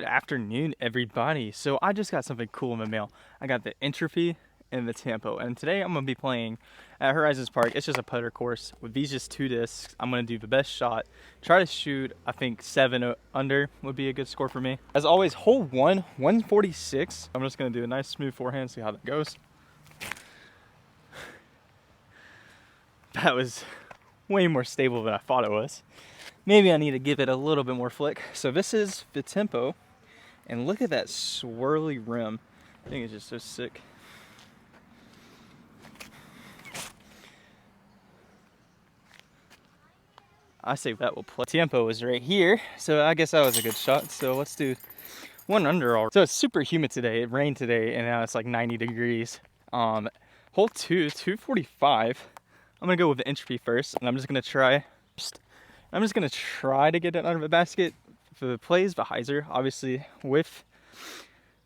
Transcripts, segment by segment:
Good afternoon, everybody. So I just got something cool in the mail. I got the entropy and the tempo, and today I'm gonna be playing at Horizons Park. It's just a putter course with these just 2 discs. I'm gonna do the best shot, try to shoot, I think 7 under would be a good score for me. As always, hole 146. I'm just gonna do a nice smooth forehand, see how that goes. That was way more stable than I thought it was. Maybe I need to give it a little bit more flick. So this is the tempo, and look at that swirly rim. I think it's just so sick. I say that will play. Tempo is right here, so I guess that was a good shot. So let's do 1 under all. So it's super humid today. It rained today, and now it's like 90 degrees. Hole 2, 245. I'm gonna go with the entropy first, and I'm just gonna try to get it under the basket. For the plays, the hyzer, obviously with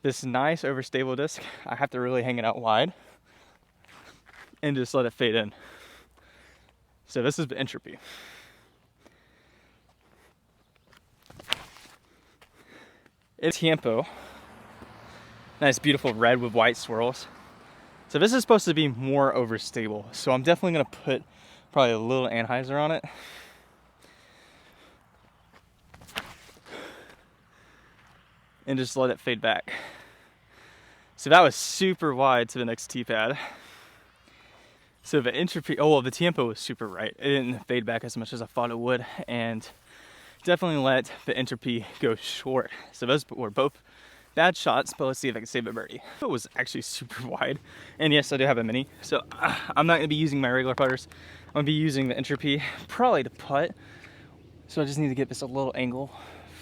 this nice overstable disc, I have to really hang it out wide and just let it fade in. So this is the entropy. It's tempo. Nice, beautiful red with white swirls. So this is supposed to be more overstable. So I'm definitely gonna put probably a little anhyzer on it. And just let it fade back. So that was super wide to the next tee pad. So the entropy, oh well, the tempo was super right. It didn't fade back as much as I thought it would, and definitely let the entropy go short. So those were both bad shots, but let's see if I can save a birdie. It was actually super wide, and yes, I do have a mini, so I'm not gonna be using my regular putters. I'm gonna be using the entropy, probably to putt. So I just need to get this a little angle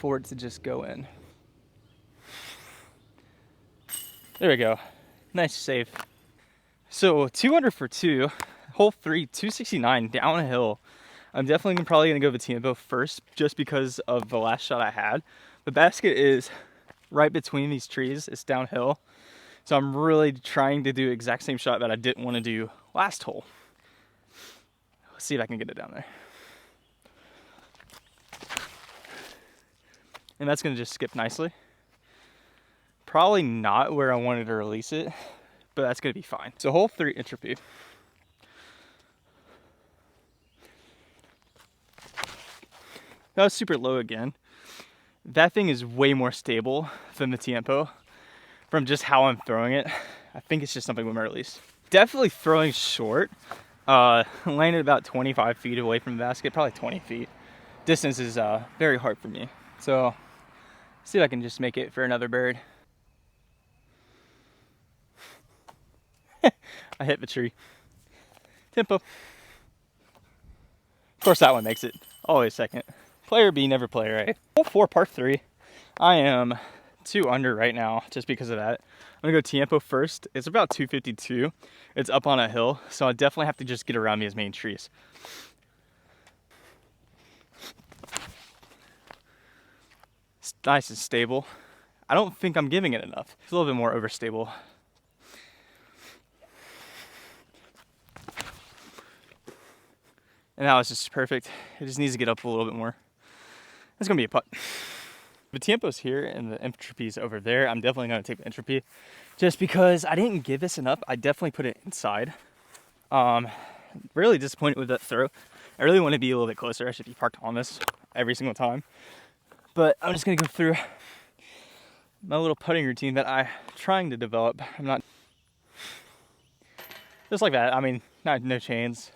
for it to just go in. There we go, nice save. So 2 under for 2, hole 3, 269 downhill. I'm definitely probably gonna go the tempo first just because of the last shot I had. The basket is right between these trees, it's downhill. So I'm really trying to do the exact same shot that I didn't want to do last hole. Let's see if I can get it down there. And that's gonna just skip nicely. Probably not where I wanted to release it, but that's gonna be fine. So hole 3 entropy. That was super low again. That thing is way more stable than the tempo from just how I'm throwing it. I think it's just something with my release. Definitely throwing short. Landed about 25 feet away from the basket, probably 20 feet. Distance is very hard for me. So see if I can just make it for another bird. I hit the tree. Tempo. Of course that one makes it. Always second. Player B, never player A. Hole 4, par 3. I am 2 under right now just because of that. I'm gonna go tempo first. It's about 252. It's up on a hill, so I definitely have to just get around these main trees. It's nice and stable. I don't think I'm giving it enough. It's a little bit more overstable. And now it's just perfect. It just needs to get up a little bit more. It's gonna be a putt. The tempo's here and the entropy's over there. I'm definitely gonna take the entropy just because I didn't give this enough. I definitely put it inside. Really disappointed with that throw. I really want to be a little bit closer. I should be parked on this every single time. But I'm just gonna go through my little putting routine that I'm trying to develop. I'm not just like that. I mean, no chains.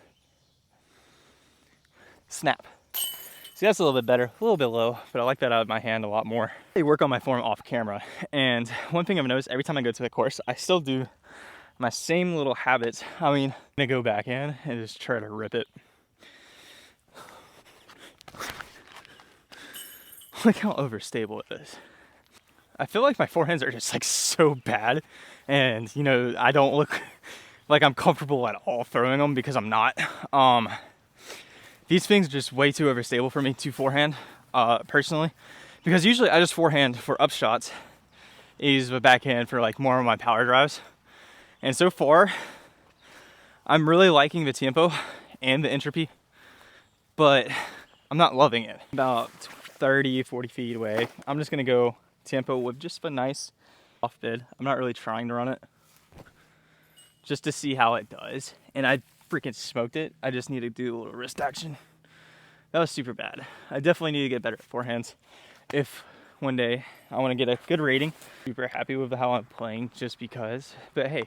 Snap. See, that's a little bit better, a little bit low, but I like that out of my hand a lot more. I work on my form off camera, and one thing I've noticed every time I go to the course, I still do my same little habits. I mean, I'm gonna go back in and just try to rip it. Look how overstable it is. I feel like my forehands are just like so bad, and you know, I don't look like I'm comfortable at all throwing them because I'm not. These things are just way too overstable for me to forehand, personally. Because usually I just forehand for up shots, use the backhand for like more of my power drives. And so far, I'm really liking the tempo and the entropy, but I'm not loving it. About 30, 40 feet away, I'm just gonna go tempo with just a nice off bid. I'm not really trying to run it, just to see how it does. And I freaking smoked it. I just need to do a little wrist action. That was super bad. I definitely need to get better at forehands if one day I want to get a good rating. Super happy with how I'm playing just because. But hey,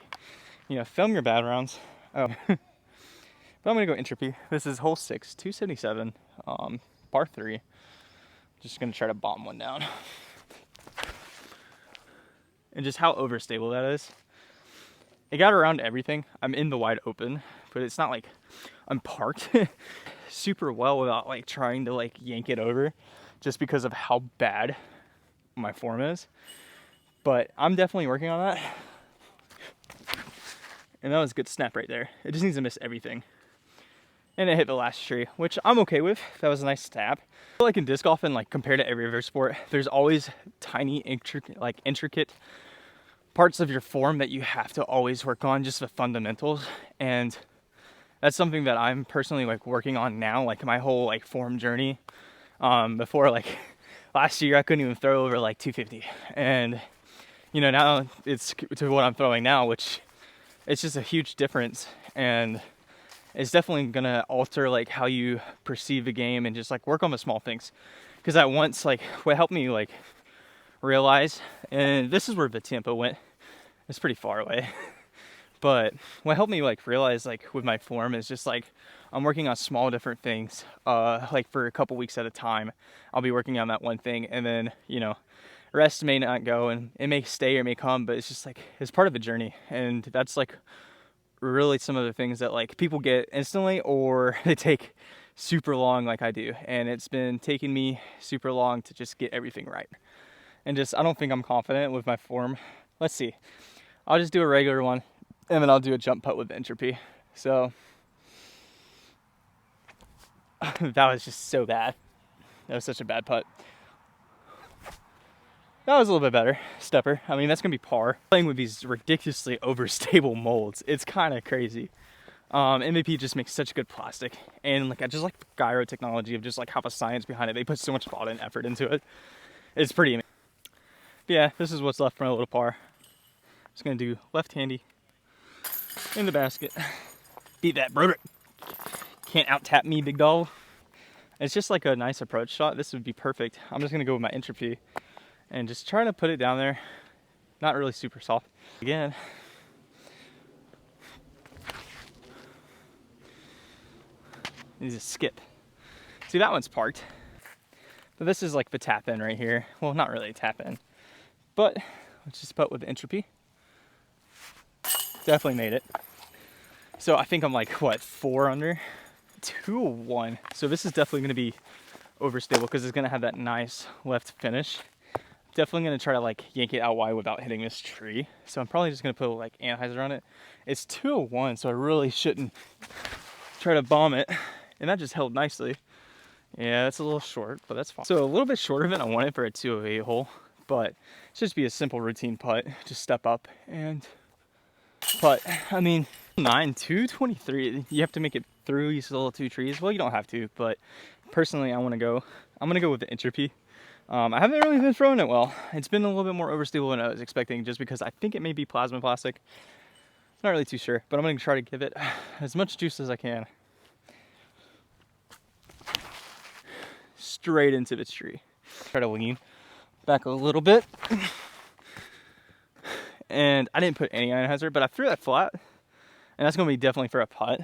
you know, film your bad rounds. Oh. But I'm gonna go entropy. This is hole 6, 277, par 3. Just gonna try to bomb one down. And just how overstable that is. It got around everything. I'm in the wide open, but it's not like I'm parked super well without like trying to like yank it over just because of how bad my form is. But I'm definitely working on that. And that was a good snap right there. It just needs to miss everything. And it hit the last tree, which I'm okay with. That was a nice stab. I feel like in disc golf and like compared to every other sport, there's always tiny, intricate parts of your form that you have to always work on, just the fundamentals. And that's something that I'm personally like working on now, like my whole like form journey. Before like last year, I couldn't even throw over like 250. And you know, now it's to what I'm throwing now, which it's just a huge difference. And it's definitely gonna alter like how you perceive the game and just like work on the small things. Because at once, like what helped me like realize, and this is where the tempo went, it's pretty far away. But what helped me like realize like with my form is just like I'm working on small different things, like for a couple weeks at a time. I'll be working on that one thing, and then you know, rest may not go, and it may stay or may come, but it's just like it's part of the journey. And that's like really some of the things that like people get instantly, or they take super long like I do. And it's been taking me super long to just get everything right. And just I don't think I'm confident with my form. Let's see, I'll just do a regular one and then I'll do a jump putt with entropy. So that was just so bad. That was such a bad putt. That was a little bit better. Stepper. I mean, that's gonna be par. Playing with these ridiculously overstable molds, it's kind of crazy. MVP just makes such good plastic, and like I just like the gyro technology of just like how the science behind it. They put so much thought and effort into it. It's pretty amazing. But yeah, this is what's left from a little par. Just gonna do left handy in the basket. Beat that, brother. Can't out tap me, big dog. It's just like a nice approach shot. This would be perfect. I'm just gonna go with my entropy and just try to put it down there. Not really super soft. Again. Needs a skip. See, that one's parked. But this is like the tap in right here. Well, not really a tap in, but let's just put with entropy. Definitely made it. So I think I'm like, what, 4 under? 2-1. So this is definitely gonna be overstable because it's gonna have that nice left finish. Definitely gonna try to like yank it out wide without hitting this tree. So I'm probably just gonna put like anhyzer on it. It's 201, so I really shouldn't try to bomb it. And that just held nicely. Yeah, it's a little short, but that's fine. So a little bit shorter than I wanted for a 208 hole, but it should just be a simple routine putt. Just step up and putt. I mean, 223. You have to make it through these little 2 trees. Well, you don't have to, but personally, I'm gonna go with the entropy. I haven't really been throwing it well. It's been a little bit more overstable than I was expecting, just because I think it may be plasma plastic. Not really too sure, but I'm gonna try to give it as much juice as I can. Straight into this tree. Try to lean back a little bit. And I didn't put any anhyzer, but I threw that flat, and that's gonna be definitely for a putt.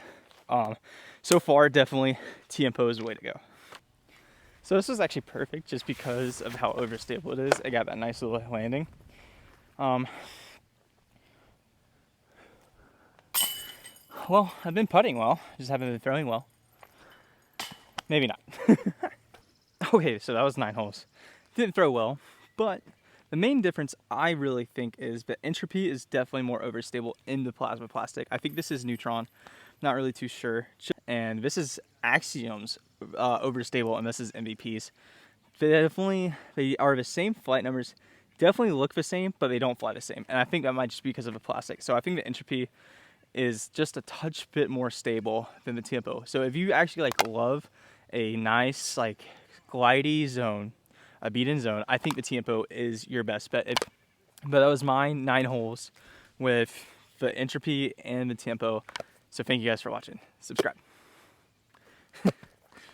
So far, definitely tempo is the way to go. So this is actually perfect just because of how overstable it is. I got that nice little landing. Well, I've been putting well, just haven't been throwing well. Maybe not. Okay, so that was 9 holes. Didn't throw well, but the main difference I really think is that entropy is definitely more overstable in the plasma plastic. I think this is neutron, not really too sure. And this is Axiom's overstable, and this is MVP's. They are the same flight numbers, definitely look the same, but they don't fly the same. And I think that might just be because of the plastic. So I think the entropy is just a touch bit more stable than the tempo. So if you actually like love a nice like glidey zone, a beat in zone. I think the tempo is your best bet. But that was mine, 9 holes with the entropy and the tempo. So thank you guys for watching. Subscribe.